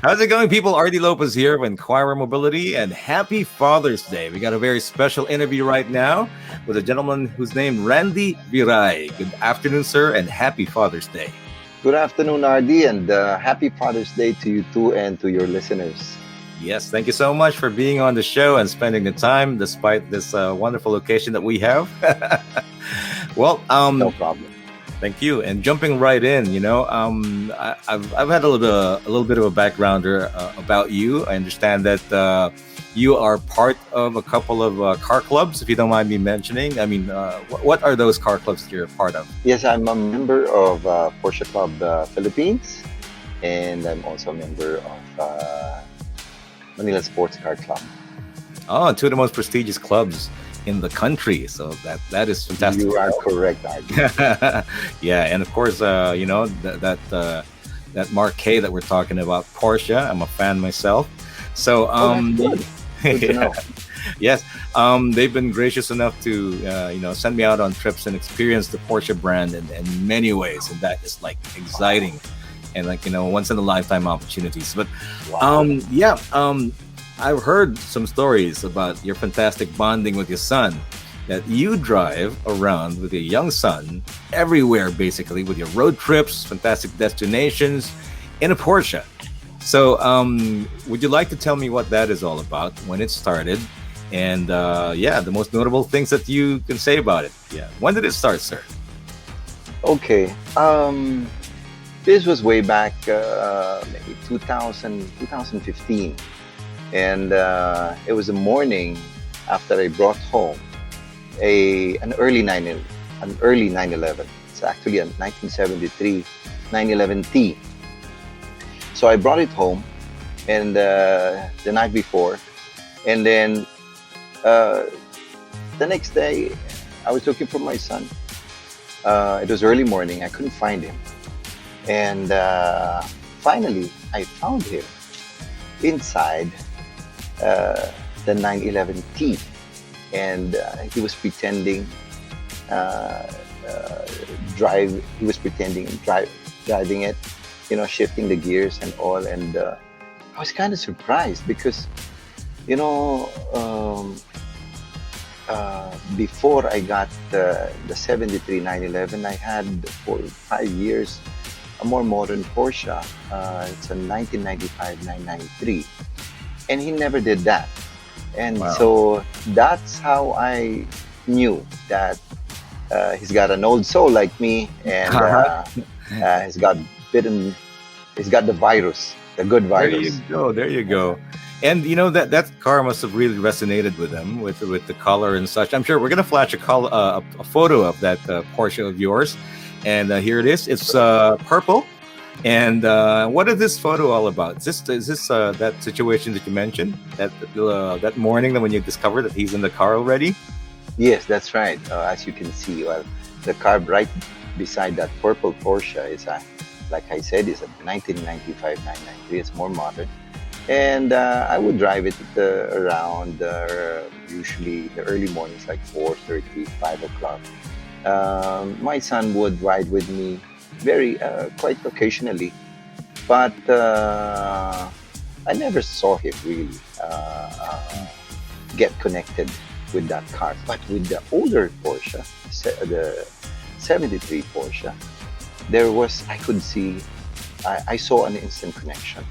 How's it going, people? RD Lopez here of Inquirer Mobility, and happy Father's Day. We got a very special interview right now with a gentleman who's named Randy Viray. Good afternoon, sir, and happy Father's Day. Good afternoon, RD, and happy Father's Day to you too and to your listeners. Yes, thank you so much for being on the show and spending the time despite this wonderful location that we have. well, No problem. Thank you. And jumping right in, I've had a little bit of a backgrounder about you. I understand that you are part of a couple of car clubs, if you don't mind me mentioning. I mean, what are those car clubs that you're a part of? Yes, I'm a member of Porsche Club Philippines, and I'm also a member of Manila Sports Car Club. Oh, two of the most prestigious clubs in the country. So that is fantastic. You are correct, RD. Yeah, and of course, that marquee that we're talking about, Porsche. I'm a fan myself. So Good to know. yes, they've been gracious enough to send me out on trips and experience the Porsche brand in many ways, and that is like exciting and once in a lifetime opportunities. But Wow. I've heard some stories about your fantastic bonding with your son, that you drive around with your young son everywhere, basically, with your road trips, fantastic destinations in a Porsche. So, would you like to tell me what that is all about, when it started, and the most notable things that you can say about it? Yeah, when did it start, sir? Okay. This was way back maybe 2015. And it was a morning after I brought home an early 911. It's actually a 1973 911T. So I brought it home, and the night before, and then the next day I was looking for my son. It was early morning. I couldn't find him, and finally I found him inside the 911T, and he was pretending driving it, shifting the gears and all. And I was kind of surprised because before I got the 73 911, I had for 5 years a more modern Porsche. It's a 1995 993, and he never did that. And Wow. so that's how I knew that he's got an old soul like me, and he's got bitten. He's got the virus, the good There you virus. go. There you go. And that car must have really resonated with him, with the color and such. I'm sure we're gonna flash a photo of that Porsche of yours, and here it is. It's purple. And what is this photo all about? Is this that situation that you mentioned, that morning when you discovered that he's in the car already? Yes, that's right. As you can see, well, the car right beside that purple Porsche is like I said, is a 1995 993. It's more modern, and I would drive it around usually the early mornings, like 4:30, 5 o'clock. My son would ride with me very quite occasionally, but I never saw him really get connected with that car. But with the older Porsche, the 73 Porsche, I could see, I saw an instant connection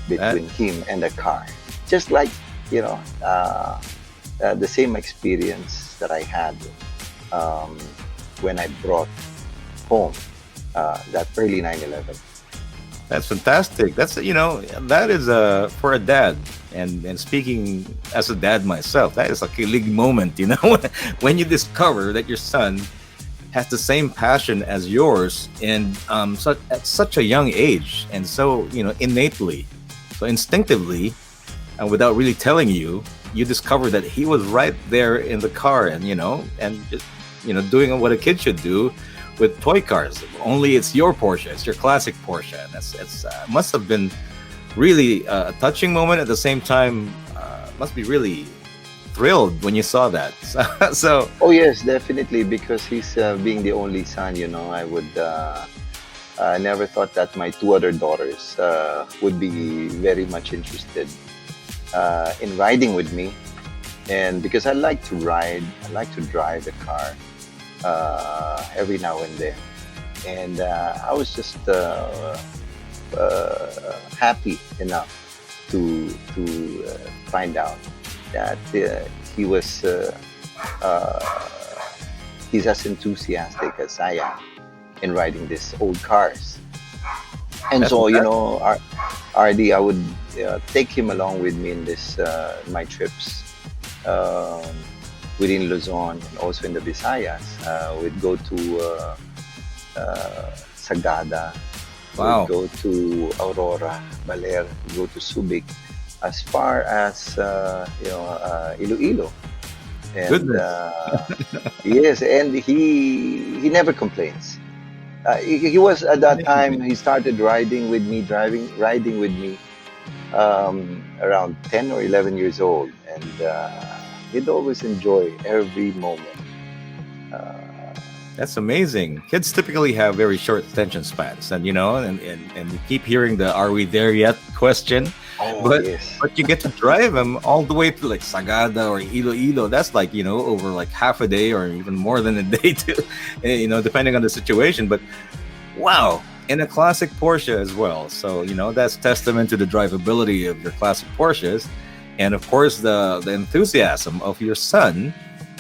That between him and the car. Just like, the same experience that I had um, when I brought home that early 911. That's fantastic. That is for a dad, and speaking as a dad myself, that is a kilig moment. When you discover that your son has the same passion as yours, and at such a young age, and so innately, so instinctively, and without really telling you, you discover that he was right there in the car, and just doing what a kid should do with toy cars. Only it's your Porsche, it's your classic Porsche. And it's must have been really a touching moment. At the same time, must be really thrilled when you saw that. So Oh yes, definitely, because he's being the only son. I would I never thought that my two other daughters would be very much interested in riding with me. And because I like to ride, I like to drive the car every now and then. And I was just happy enough to find out that he was uh, he's as enthusiastic as I am in riding these old cars. And That's so, fantastic. RD, I would take him along with me in this my trips um, within Luzon and also in the Visayas. We'd go to Sagada, we'd Wow. go to Aurora, Baler, we'd go to Subic, as far as Iloilo. And Goodness. yes, and he never complains. He was at that time. Amazing. He started riding with me, riding with me around 10 or 11 years old, and he'd always enjoy every moment. Uh, That's amazing. Kids typically have very short attention spans, and and you keep hearing the "Are we there yet?" question, oh but yes, you get to drive them all the way to like Sagada or Iloilo. That's like over like half a day or even more than a day too, depending on the situation. But wow, in a classic Porsche as well. So that's testament to the drivability of your classic Porsches, and of course the enthusiasm of your son,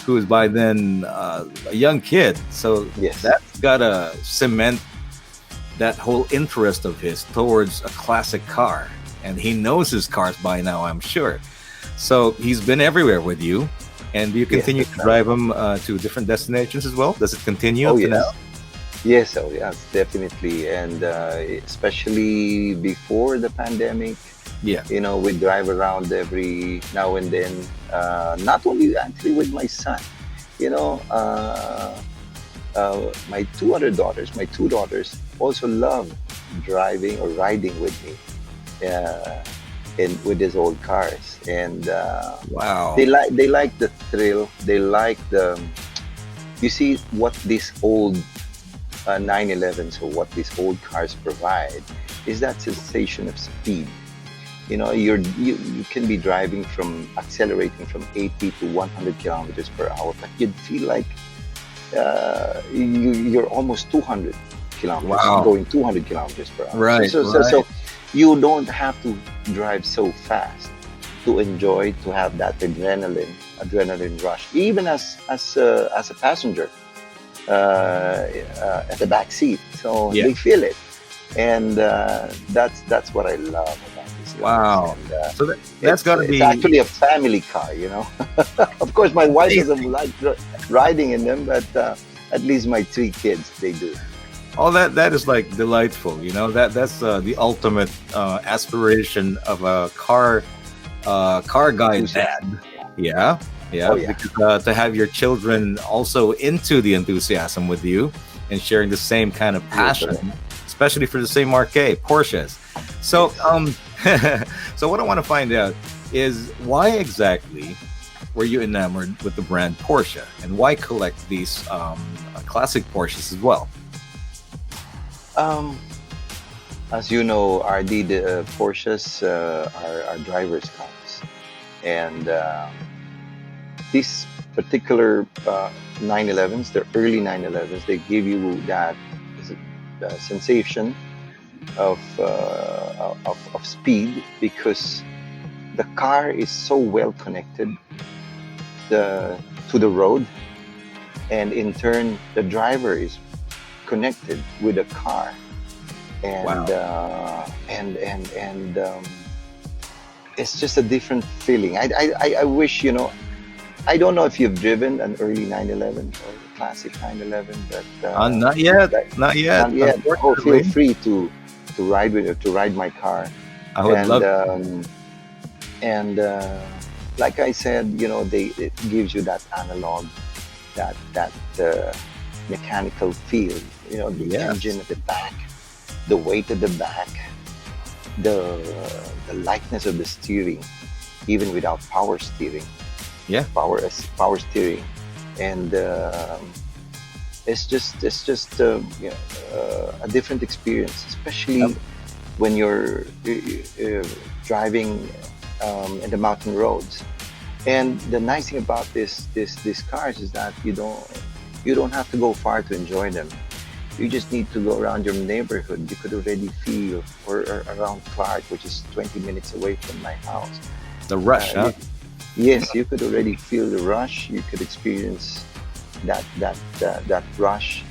who is by then a young kid. So yes, that's gotta cement that whole interest of his towards a classic car, and he knows his cars by now, I'm sure. So he's been everywhere with you, and do you yes. continue That's to right. drive him to different destinations as well? Does it continue Oh up to now? yes. Yes, oh yes, definitely. And especially before the pandemic, Yeah. we drive around every now and then. Not only actually with my son, you know, uh, my two daughters also love driving or riding with me in with these old cars, and Wow. they like the thrill. They like the you see what these old 911s or what these old cars provide is that sensation of speed. You can be driving from accelerating from 80 to 100 kilometers per hour, but you'd feel like you're almost 200 kilometers, Wow. going 200 kilometers per hour. So, Right. so, so, Right. so you don't have to drive so fast to enjoy, to have that adrenaline rush, even as a passenger at the back seat. So Yeah. they feel it, and that's what I love about these cars. Wow. And So that's got to it's be actually a family car. Of course, my wife doesn't amazing. like riding in them, but at least my three kids they do. All that is like delightful. That's the ultimate aspiration of a car guy Enthusiast. dad. Yeah, yeah. Oh yeah, Because to have your children also into the enthusiasm with you and sharing the same kind of you're correct. passion, especially for the same marque, Porsches. So, Yes. so what I want to find out is why exactly were you enamored with the brand Porsche, and why collect these classic Porsches as well? Um, as you know, RD, the Porsches are drivers' cars, and these particular 911s, the early 911s, they give you that sensation of speed because the car is so well connected the, to the road, and in turn, the driver is connected with the car, and Wow. it's just a different feeling. I wish I don't know if you've driven an early 911 or a classic 911, but Not yet. that, Not yet. not yet. Oh, feel Unfortunately, free to ride my car, I would and love. like I said, it gives you that analog, that mechanical feel. The engine Yes. at the back, the weight at the back, the the lightness of the steering, even without power steering, Yeah. power steering, and a different experience, Yep. especially when you're driving in the mountain roads. And the nice thing about these cars is that you don't have to go far to enjoy them. You just need to go around your neighborhood. You could already feel, or around Clark, which is 20 minutes away from my house. The rush, huh? You, yes, you could already feel the rush. You could experience that rush,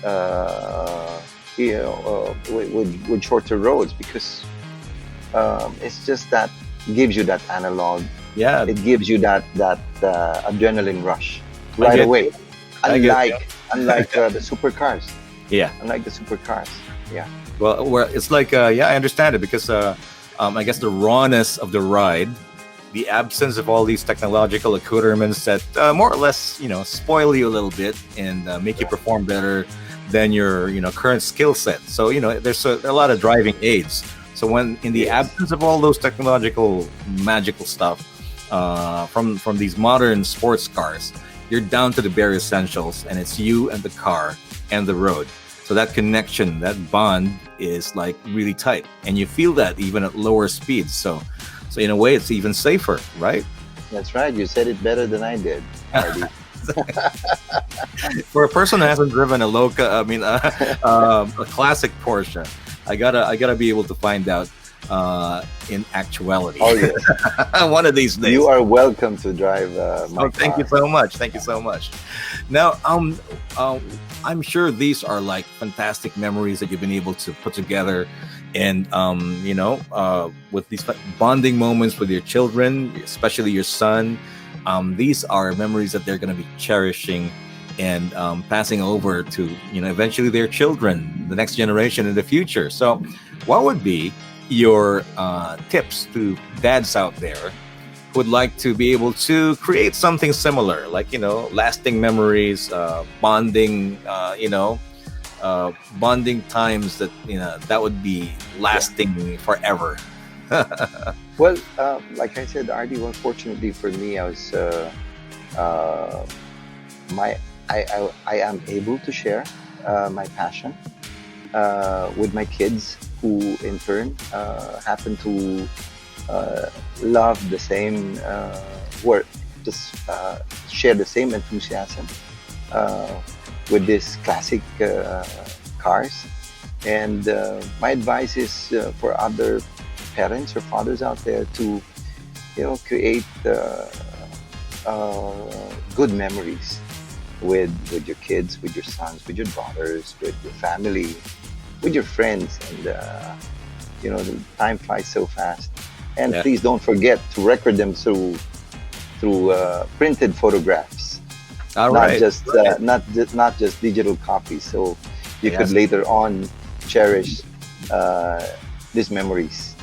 uh, with shorter roads, because it's just that gives you that analog. Yeah, It gives you that adrenaline rush I right get away. I get you. Unlike the supercars. Yeah. Unlike the supercars. Yeah. Well, it's like, yeah, I understand it because I guess the rawness of the ride, the absence of all these technological accoutrements that more or less, spoil you a little bit and make you perform better than your, current skill set. So, there's a lot of driving aids. So when in the Yes. absence of all those technological magical stuff from these modern sports cars, you're down to the bare essentials, and it's you and the car and the road. So that connection, that bond is like really tight, and you feel that even at lower speeds. So in a way, it's even safer, right? That's right. You said it better than I did, Hardy. For a person who hasn't driven a a classic Porsche, I gotta be able to find out in actuality. Oh yes. One of these days. You are welcome to drive my Oh, thank you car. so much. Thank you so much. Now, I'm sure these are like fantastic memories that you've been able to put together, and with these bonding moments with your children, especially your son. These are memories that they're going to be cherishing and passing over to eventually their children, the next generation in the future. So, what would be your tips to dads out there who would like to be able to create something similar, like lasting memories, bonding times that would be Yeah. lasting forever. Well, like I said, RD, well, fortunately for me, I was uh, my I am able to share my passion with my kids, who in turn happen to love the same work, just share the same enthusiasm uh, with these classic cars. And my advice is for other parents or fathers out there to, create good memories with your kids, with your sons, with your daughters, with your family, with your friends, and the time flies so fast. And Yeah. please don't forget to record them through printed photographs, All not right. just Right. not just digital copies. So you could Yes. later on cherish uh, these memories.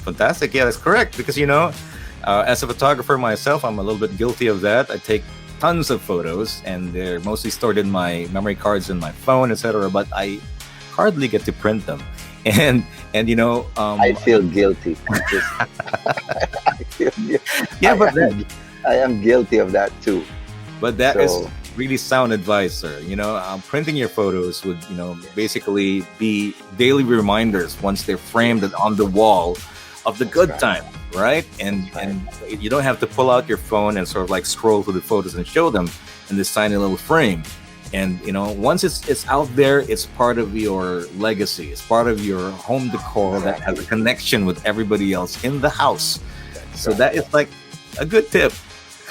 Fantastic. Yeah, that's correct. Because as a photographer myself, I'm a little bit guilty of that. I take tons of photos, and they're mostly stored in my memory cards in my phone, etc. But I hardly get to print them, and I feel guilty. Just, I feel, yeah, I am I am guilty of that too. but that is So really sound advice, sir. Printing your photos would basically be daily reminders once they're framed and on the wall of the that's good right. time, right? And That's right. you don't have to pull out your phone and sort of like scroll through the photos and show them in this tiny little frame. And once it's out there, it's part of your legacy. It's part of your home decor that has a Exactly. connection with everybody else in the house. That's So right. that is like a good tip.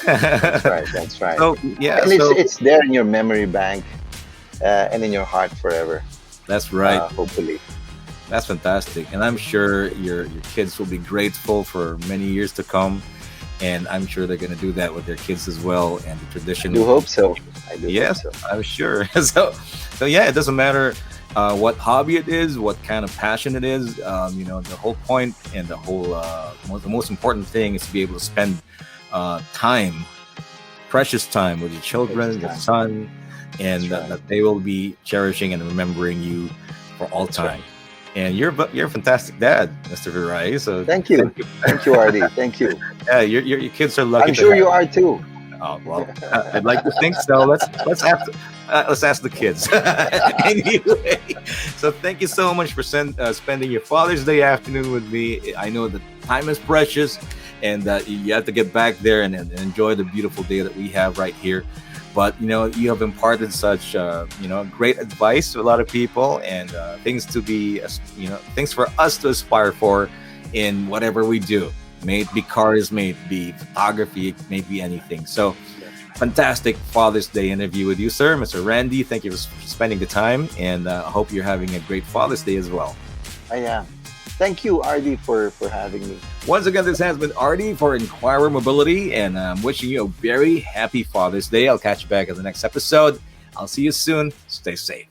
That's right. That's right. So yeah, And it's so it's there in your memory bank and in your heart forever. that's right. Hopefully. That's fantastic, and I'm sure your kids will be grateful for many years to come, and I'm sure they're going to do that with their kids as well. And the I tradition do will hope be, so. I do hope yes, so. I'm sure. So yeah, it doesn't matter what hobby it is, what kind of passion it is. The whole point and the most important thing is to be able to spend time, precious time with your Precious children, your time. son, and That's right. that they will be cherishing and remembering you for all That's time. right. And you're a fantastic dad, Mr. Virai. So Thank you. thank you. Thank you, Artie. Thank you. Yeah, your kids are lucky I'm to sure have. you are too. Oh well, I'd like to think so. Let's ask. Let's ask the kids. Anyway, so thank you so much for spending your Father's Day afternoon with me. I know that time is precious, and that you have to get back there and enjoy the beautiful day that we have right here. But you have imparted such great advice to a lot of people, and things to be things for us to aspire for in whatever we do. May it be cars, may it be photography, may it be anything. So fantastic Father's Day interview with you, sir, Mr. Randy. Thank you for spending the time, and I hope you're having a great Father's Day as well. I am. Thank you, Ardy, for having me. Once again, this has been Artie for Inquirer Mobility, and I'm wishing you a very happy Father's Day. I'll catch you back in the next episode. I'll see you soon. Stay safe.